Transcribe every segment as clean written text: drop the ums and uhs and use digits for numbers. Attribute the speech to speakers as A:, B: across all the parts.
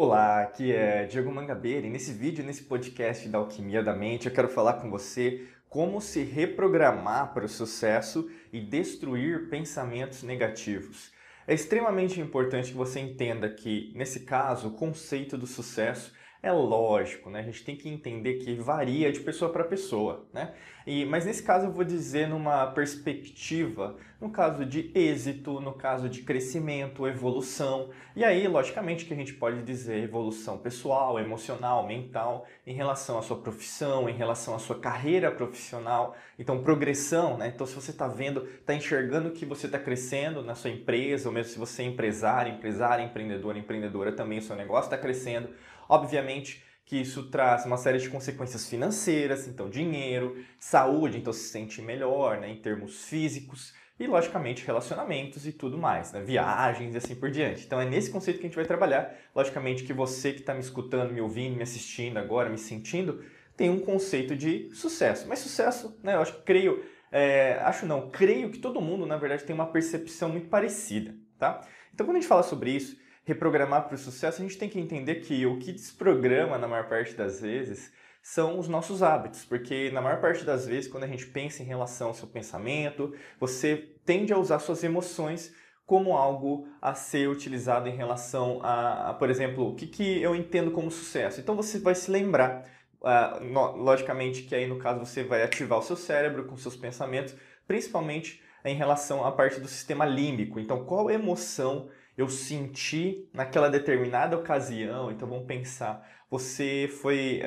A: Olá, aqui é Diego Mangabeira e nesse vídeo, nesse podcast da Alquimia da Mente, eu quero falar com você como se reprogramar para o sucesso e destruir pensamentos negativos. É extremamente importante que você entenda que, nesse caso, o conceito do sucesso é lógico, né? A gente tem que entender que varia de pessoa para pessoa, né? Mas nesse caso eu vou dizer numa perspectiva, no caso de êxito, no caso de crescimento, evolução. E aí, logicamente, que a gente pode dizer evolução pessoal, emocional, mental, em relação à sua profissão, em relação à sua carreira profissional. Então, progressão, né? Então, se você está vendo, está enxergando que você está crescendo na sua empresa, ou mesmo se você é empresário, empreendedor, empreendedora, também o seu negócio está crescendo. Obviamente que isso traz uma série de consequências financeiras, então dinheiro, saúde, então se sente melhor, né, em termos físicos, e logicamente relacionamentos e tudo mais, né? Viagens e assim por diante. Então é nesse conceito que a gente vai trabalhar. Logicamente que você que está me escutando, me ouvindo, me assistindo agora, me sentindo, tem um conceito de sucesso. Mas sucesso, né? Eu creio que todo mundo, na verdade, tem uma percepção muito parecida, tá? Então quando a gente fala sobre isso, reprogramar para o sucesso, a gente tem que entender que o que desprograma na maior parte das vezes são os nossos hábitos, porque na maior parte das vezes, quando a gente pensa em relação ao seu pensamento, você tende a usar suas emoções como algo a ser utilizado em relação por exemplo, o que eu entendo como sucesso. Então você vai se lembrar, logicamente que aí no caso você vai ativar o seu cérebro com seus pensamentos, principalmente em relação à parte do sistema límbico. Então qual emoção eu senti naquela determinada ocasião? Então vamos pensar, você foi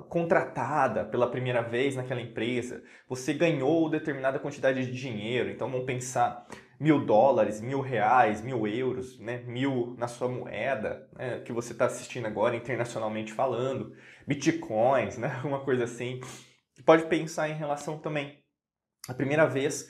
A: contratada pela primeira vez naquela empresa, você ganhou determinada quantidade de dinheiro, então vamos pensar $1.000, R$ 1.000, 1.000 euros, né? 1.000 na sua moeda, né? Que você está assistindo agora internacionalmente falando, bitcoins, né? Alguma coisa assim. Pode pensar em relação também a primeira vez,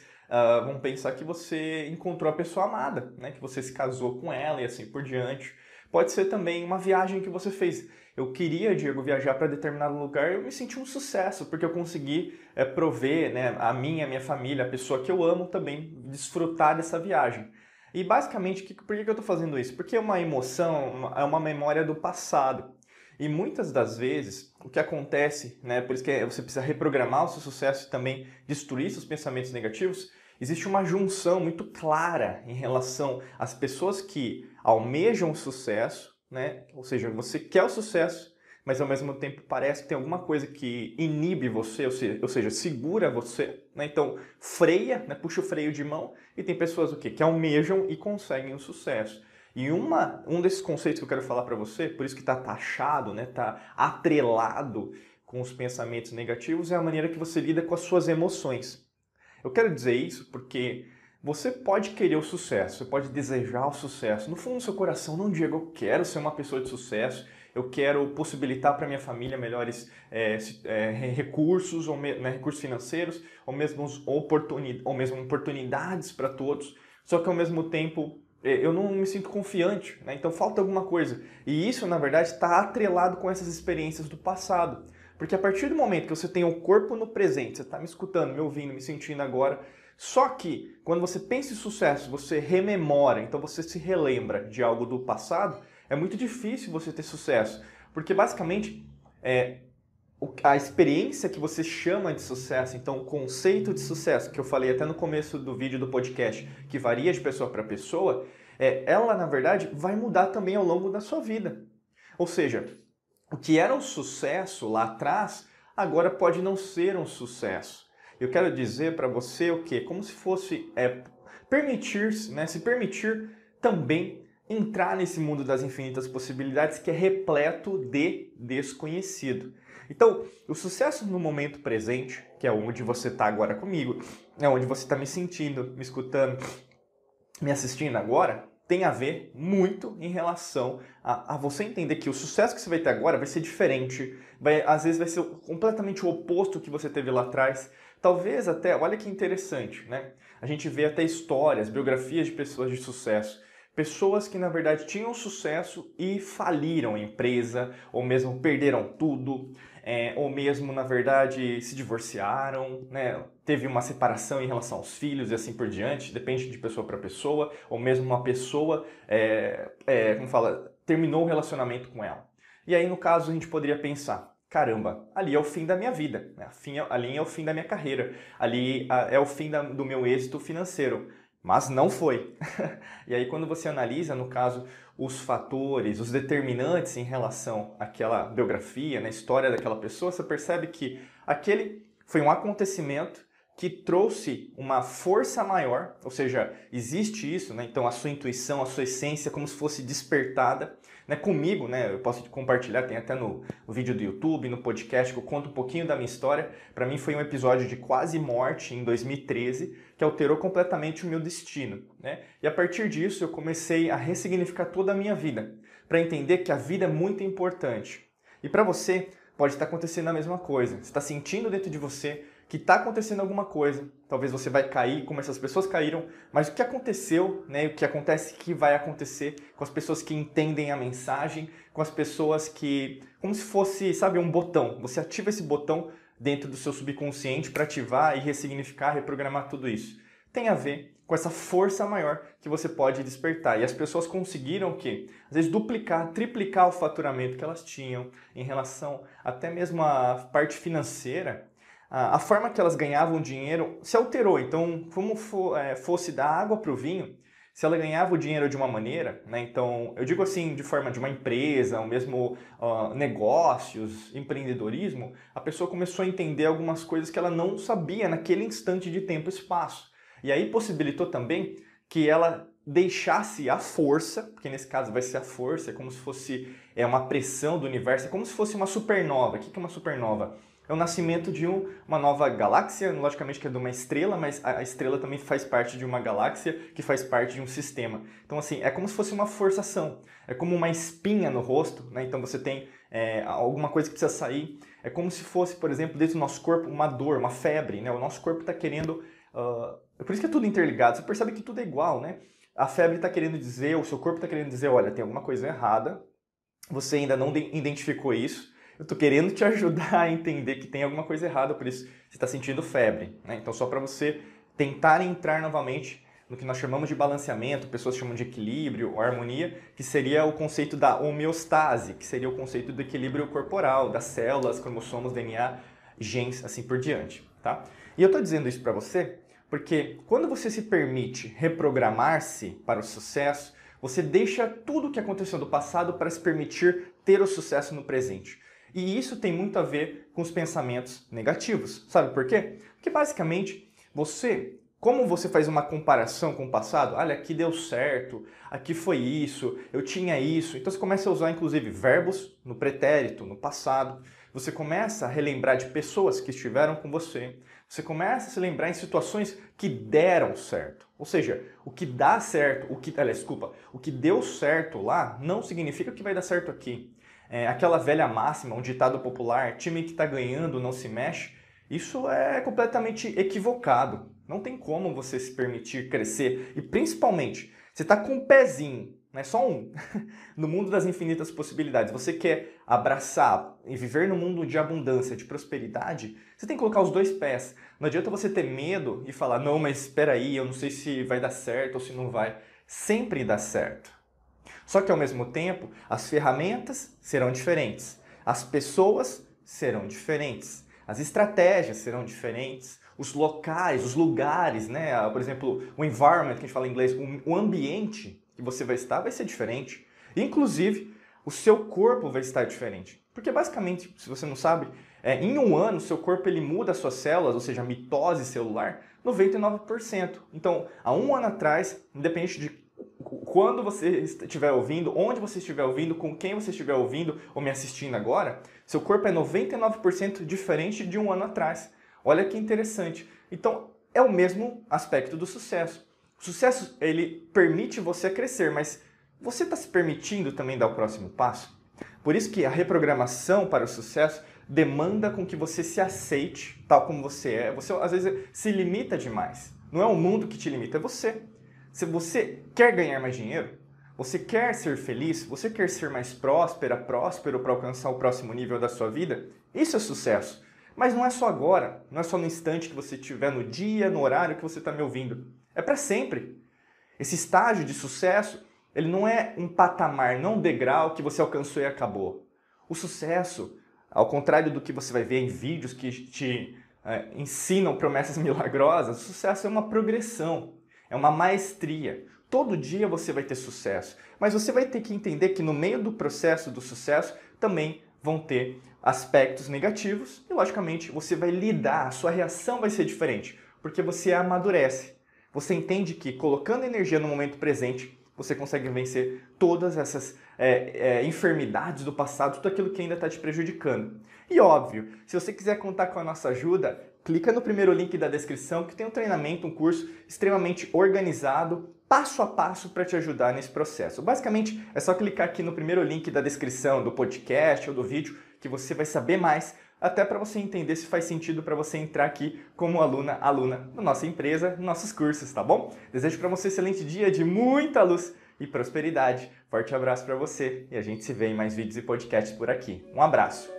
A: vamos pensar que você encontrou a pessoa amada, né? Que você se casou com ela e assim por diante. Pode ser também uma viagem que você fez. Eu queria, Diego, viajar para determinado lugar e eu me senti um sucesso, porque eu consegui prover, né, a minha família, a pessoa que eu amo também, desfrutar dessa viagem. E basicamente, por que eu estou fazendo isso? Porque é uma emoção, é uma memória do passado. E muitas das vezes, o que acontece, né, por isso que você precisa reprogramar o seu sucesso e também destruir seus pensamentos negativos, existe uma junção muito clara em relação às pessoas que almejam o sucesso, né? Ou seja, você quer o sucesso, mas ao mesmo tempo parece que tem alguma coisa que inibe você, ou seja, segura você, né? Então freia, né? Puxa o freio de mão, e tem pessoas o quê? Que almejam e conseguem o sucesso. E um desses conceitos que eu quero falar para você, por isso que está taxado, né? Está atrelado com os pensamentos negativos, é a maneira que você lida com as suas emoções. Eu quero dizer isso porque você pode querer o sucesso, você pode desejar o sucesso. No fundo do seu coração, não diga eu quero ser uma pessoa de sucesso, eu quero possibilitar para minha família melhores recursos, né, recursos financeiros, ou mesmo oportunidades para todos. Só que ao mesmo tempo eu não me sinto confiante, né? Então falta alguma coisa. E isso, na verdade, está atrelado com essas experiências do passado. Porque a partir do momento que você tem o corpo no presente, você está me escutando, me ouvindo, me sentindo agora, só que quando você pensa em sucesso, você rememora, então você se relembra de algo do passado, é muito difícil você ter sucesso. Porque basicamente a experiência que você chama de sucesso, então o conceito de sucesso, que eu falei até no começo do vídeo do podcast, que varia de pessoa para pessoa, ela na verdade vai mudar também ao longo da sua vida. Ou seja, o que era um sucesso lá atrás, agora pode não ser um sucesso. Eu quero dizer para você o quê? Como se fosse permitir-se, né? Se permitir também entrar nesse mundo das infinitas possibilidades que é repleto de desconhecido. Então, o sucesso no momento presente, que é onde você está agora comigo, é onde você está me sentindo, me escutando, me assistindo agora, tem a ver muito em relação a você entender que o sucesso que você vai ter agora vai ser diferente, às vezes vai ser completamente o oposto que você teve lá atrás. Talvez até, olha que interessante, né? A gente vê até histórias, biografias de pessoas de sucesso. Pessoas que, na verdade, tinham sucesso e faliram a empresa, ou mesmo perderam tudo, ou mesmo, na verdade, se divorciaram, né? Teve uma separação em relação aos filhos e assim por diante, depende de pessoa para pessoa, ou mesmo uma pessoa, como fala, terminou o relacionamento com ela. E aí, no caso, a gente poderia pensar, caramba, ali é o fim da minha vida, né? Ali é o fim da minha carreira, ali é o fim do meu êxito financeiro. Mas não foi. E aí, quando você analisa, no caso, os fatores, os determinantes em relação àquela biografia, na história daquela pessoa, você percebe que aquele foi um acontecimento que trouxe uma força maior, ou seja, existe isso, né? Então a sua intuição, a sua essência como se fosse despertada, né? Comigo, né? Eu posso compartilhar, tem até no vídeo do YouTube, no podcast, que eu conto um pouquinho da minha história. Para mim foi um episódio de quase morte em 2013, que alterou completamente o meu destino, né? E a partir disso eu comecei a ressignificar toda a minha vida, para entender que a vida é muito importante. E para você, pode estar acontecendo a mesma coisa. Você está sentindo dentro de você que está acontecendo alguma coisa. Talvez você vai cair como essas pessoas caíram, mas o que aconteceu, né? O que acontece que vai acontecer com as pessoas que entendem a mensagem, com as pessoas que, como se fosse, sabe, um botão. Você ativa esse botão dentro do seu subconsciente para ativar e ressignificar, reprogramar tudo isso. Tem a ver com essa força maior que você pode despertar. E as pessoas conseguiram o quê? Às vezes duplicar, triplicar o faturamento que elas tinham em relação até mesmo à parte financeira. A forma que elas ganhavam dinheiro se alterou. Então, como fosse da água para o vinho, se ela ganhava o dinheiro de uma maneira, né? Então, eu digo assim, de forma de uma empresa, ou mesmo negócios, empreendedorismo, a pessoa começou a entender algumas coisas que ela não sabia naquele instante de tempo e espaço. E aí possibilitou também que ela deixasse a força, porque nesse caso vai ser a força, é como se fosse uma pressão do universo, é como se fosse uma supernova. O que é uma supernova? É o nascimento de uma nova galáxia, logicamente que é de uma estrela, mas a estrela também faz parte de uma galáxia que faz parte de um sistema. Então, assim, é como se fosse uma forçação, é como uma espinha no rosto, né? Então você tem alguma coisa que precisa sair. É como se fosse, por exemplo, dentro do nosso corpo uma dor, uma febre, né? O nosso corpo está querendo... É por isso que é tudo interligado, você percebe que tudo é igual, né? A febre está querendo dizer, o seu corpo está querendo dizer, olha, tem alguma coisa errada, você ainda não identificou isso, eu estou querendo te ajudar a entender que tem alguma coisa errada, por isso você está sentindo febre, né? Então, só para você tentar entrar novamente no que nós chamamos de balanceamento, pessoas chamam de equilíbrio ou harmonia, que seria o conceito da homeostase, que seria o conceito do equilíbrio corporal, das células, cromossomos, DNA, genes, assim por diante, tá? E eu estou dizendo isso para você porque quando você se permite reprogramar-se para o sucesso, você deixa tudo o que aconteceu no passado para se permitir ter o sucesso no presente. E isso tem muito a ver com os pensamentos negativos. Sabe por quê? Porque basicamente como você faz uma comparação com o passado, olha, aqui deu certo, aqui foi isso, eu tinha isso. Então você começa a usar inclusive verbos no pretérito, no passado. Você começa a relembrar de pessoas que estiveram com você. Você começa a se lembrar em situações que deram certo. Ou seja, o que dá certo, o que deu certo lá não significa que vai dar certo aqui. Aquela velha máxima, um ditado popular, time que está ganhando não se mexe, isso é completamente equivocado. Não tem como você se permitir crescer. E principalmente, você está com um pezinho, não é só um, no mundo das infinitas possibilidades. Você quer abraçar e viver no mundo de abundância, de prosperidade, você tem que colocar os dois pés. Não adianta você ter medo e falar, não, mas espera aí, eu não sei se vai dar certo ou se não vai. Sempre dá certo. Só que ao mesmo tempo, as ferramentas serão diferentes, as pessoas serão diferentes, as estratégias serão diferentes, os locais, os lugares, né? Por exemplo, o environment, que a gente fala em inglês, o ambiente que você vai estar vai ser diferente. Inclusive, o seu corpo vai estar diferente. Porque basicamente, se você não sabe, em um ano, o seu corpo ele muda as suas células, ou seja, a mitose celular, 99%. Então, há um ano atrás, independente de quando você estiver ouvindo, onde você estiver ouvindo, com quem você estiver ouvindo ou me assistindo agora, seu corpo é 99% diferente de um ano atrás. Olha que interessante. Então, é o mesmo aspecto do sucesso. O sucesso, ele permite você crescer, mas você está se permitindo também dar o próximo passo? Por isso que a reprogramação para o sucesso demanda com que você se aceite tal como você é. Você, às vezes, se limita demais. Não é o mundo que te limita, é você. Se você quer ganhar mais dinheiro, você quer ser feliz, você quer ser mais próspero para alcançar o próximo nível da sua vida, isso é sucesso. Mas não é só agora, não é só no instante que você estiver, no dia, no horário que você está me ouvindo. É para sempre. Esse estágio de sucesso, ele não é um patamar, não um degrau que você alcançou e acabou. O sucesso, ao contrário do que você vai ver em vídeos que te ensinam promessas milagrosas, o sucesso é uma progressão, é uma maestria. Todo dia você vai ter sucesso, mas você vai ter que entender que no meio do processo do sucesso também vão ter aspectos negativos e, logicamente, você vai lidar, a sua reação vai ser diferente, porque você amadurece. Você entende que colocando energia no momento presente, você consegue vencer todas essas enfermidades do passado, tudo aquilo que ainda está te prejudicando. E óbvio, se você quiser contar com a nossa ajuda, clica no primeiro link da descrição que tem um treinamento, um curso extremamente organizado, passo a passo para te ajudar nesse processo. Basicamente, é só clicar aqui no primeiro link da descrição do podcast ou do vídeo que você vai saber mais, até para você entender se faz sentido para você entrar aqui como aluna na nossa empresa, nos nossos cursos, tá bom? Desejo para você um excelente dia de muita luz e prosperidade. Forte abraço para você e a gente se vê em mais vídeos e podcasts por aqui. Um abraço!